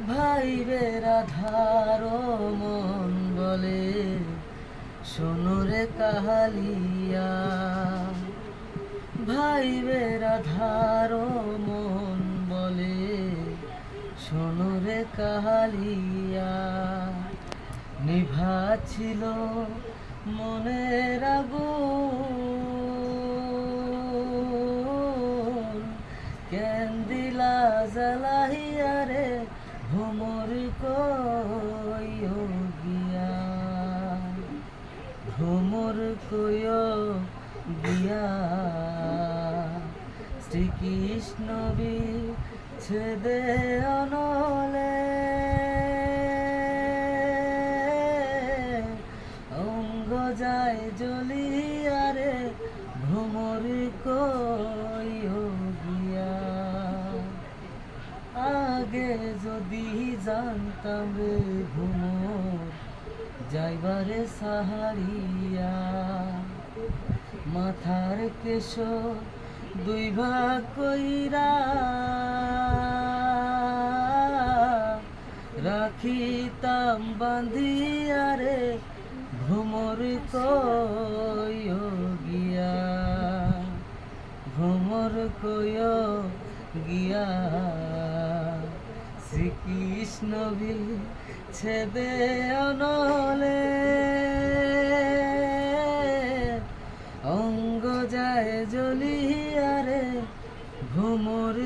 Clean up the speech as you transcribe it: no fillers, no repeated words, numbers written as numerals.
ভাইবে রাধার মন বলে শোনো রে কাহালিয়া, ভাইবে রাধার মন বলে শোনো রে কাহালিয়া। নিভা ছিল মনের আগুন, কেন দিলা জ্বালাইয়া রে ভ্রমর কইও গিয়া, ভ্রমর কইও গিয়া। শ্রীকৃষ্ণ বিচ্ছেদে অনলে অঙ্গ যায় জ্বলিয়া রে ভ্রমর কইও গিয়া। আগে যদি জানতাম রে ভ্রমর যাইবারে সাহারিয়া, মাথার কেশ দুই ভাগ কইরা রাখিতাম বাঁধিয়া রে ভ্রমর কইও গিয়া, ভ্রমর কইও গিয়া। শ্রীকৃষ্ণ বিচ্ছেদে অনলে অঙ্গ যায় জ্বলিয়া রে ভ্রমর